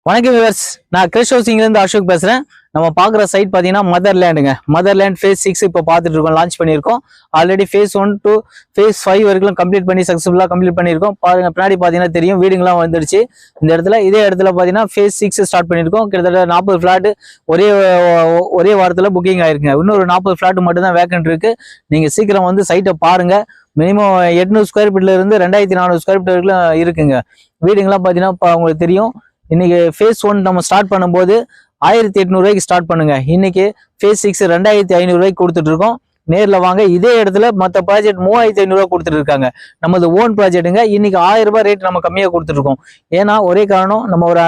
வணக்கம் விவர்ஸ், நான் கிறிஸ் ஹவுசிங்லேருந்து அசோக் பேசுகிறேன். நம்ம பார்க்குற சைட் பார்த்தீங்கன்னா மதர்லேண்டுங்க. மதர்லேண்ட் ஃபேஸ் 6 இப்போ பார்த்துட்டு இருக்கோம், லான்ச் பண்ணியிருக்கோம். ஆல்ரெடி ஃபேஸ் 1 to ஃபேஸ் 5 வரைக்கும் கம்ப்ளீட் பண்ணி சக்ஸஸ்ஃபுல்லாக கம்ப்ளீட் பண்ணியிருக்கோம். பாருங்க, பின்னாடி பார்த்தீங்கன்னா தெரியும், வீடுங்களாம் வந்துடுச்சு. இந்த இடத்துல இதே இடத்துல பார்த்தீங்கன்னா ஃபேஸ் 6 ஸ்டார்ட் பண்ணியிருக்கோம். கிட்டத்தட்ட 40 ஃப்ளாட்டு ஒரே வாரத்தில் புக்கிங் ஆயிருக்குங்க. இன்னொரு 40 ஃப்ளாட் மட்டும் தான் வேக்கன்ட் இருக்கு. நீங்கள் சீக்கிரம் வந்து சைட்டை பாருங்க. மினிமம் 800 ஸ்கொயர் ஃபீட்ல இருந்து 2400 ஸ்கொயர் ஃபீட் வரைக்கும் இருக்குங்க. வீடுங்களாம் பார்த்தீங்கன்னா உங்களுக்கு தெரியும். இன்னைக்கு ஃபேஸ் 1 நம்ம ஸ்டார்ட் பண்ணும்போது 1800 ரூபாய்க்கு ஸ்டார்ட் பண்ணுங்க. இன்னைக்கு ஃபேஸ் 6 2500 ரூபாய்க்கு கொடுத்துட்டு இருக்கோம். நேரில் வாங்க. இதே இடத்துல மற்ற ப்ராஜெக்ட் 3500 ரூபா கொடுத்துட்டு இருக்காங்க. நமது ஓன் ப்ராஜெக்ட்டுங்க. இன்னைக்கு 1000 ரூபாய் ரேட் நம்ம கம்மியாக கொடுத்துருக்கோம். ஏன்னா ஒரே காரணம், நம்ம ஒரு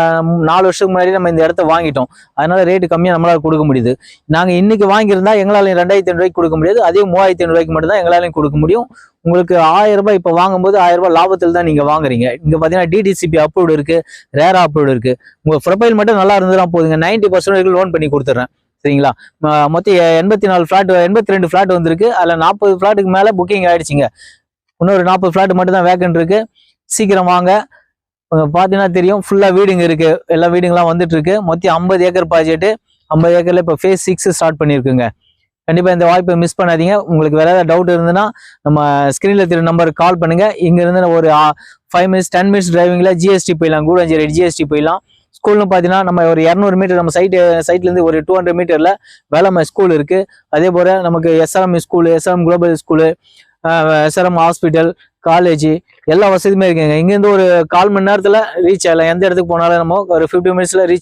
4 வருஷத்துக்கு முன்னாடி நம்ம இந்த இடத்த வாங்கிட்டோம். அதனால ரேட்டு கம்மியாக நம்மளால கொடுக்க முடியுது. நாங்கள் இன்னைக்கு வாங்கியிருந்தா எங்களாலையும் 2500 ரூபாய்க்கு கொடுக்க முடியாது. அதே 3500 ரூபாய்க்கு மட்டும் தான் எங்களாலையும் கொடுக்க முடியும். உங்களுக்கு 1000 ரூபாய் இப்போ வாங்கும்போது 1000 ரூபாய் லாபத்தில் தான் நீங்க வாங்குறீங்க. இங்க பாத்தீங்கன்னா டிடிசிபி அப்ரூவ்டு இருக்கு, ரேரா அப்ரூவ்டு இருக்கு. உங்க ப்ரொஃபைல் மட்டும் நல்லா இருந்ததுனா போதுங்க, 90% லோன் பண்ணி கொடுத்துட்றேன். சரிங்களா? மொத்தம் 84 ஃபிளாட் 82 ஃபிளாட் வந்திருக்கு. அதுல 40 ஃபிளாட்டுக்கு மேல புக்கிங் ஆயிடுச்சுங்க. இன்னொரு 40 ஃபிளாட் மட்டும் தான் வேக்கன்ட் இருக்கு. சீக்கிரம் வாங்க. பாத்தீங்கன்னா தெரியும், ஃபுல்லா வீடுங்க இருக்கு. எல்லா வீடுங்களாம் வந்துட்டு இருக்கு. மொத்தம் 50 ஏக்கர் ப்ராஜெக்ட். 50 ஏக்கர்ல இப்போ ஃபேஸ் 6 ஸ்டார்ட் பண்ணியிருக்குங்க. கண்டிப்பா இந்த வாய்ப்பை மிஸ் பண்ணாதீங்க. உங்களுக்கு வேற ஏதாவது டவுட் இருந்ததுன்னா நம்ம ஸ்கிரீன்ல தெரிய நம்பருக்கு கால் பண்ணுங்க. இங்க இருந்து ஒரு 5 மினிட்ஸ் 10 மினிட்ஸ் டிரைவிங்ல ஜிஎஸ்டி போயிடலாம். கூடஞ்சேரி ஜிஎஸ்டி போயிடலாம். ஸ்கூல்னு பார்த்தீங்கன்னா நம்ம ஒரு 200 மீட்டர் நம்ம சைட்ல இருந்து ஒரு 200 மீட்டர்ல வேளாண்மை ஸ்கூல் இருக்கு. அதே போல நமக்கு SRM school, SRM global school, SRM hospital, college எல்லா வசதியுமே இருக்குங்க. இங்கேருந்து ஒரு 1/4 மணி நேரத்துல ரீச் ஆகலாம். எந்த இடத்துக்கு போனாலும் நம்ம ஒரு 15 மினிட்ஸ்ல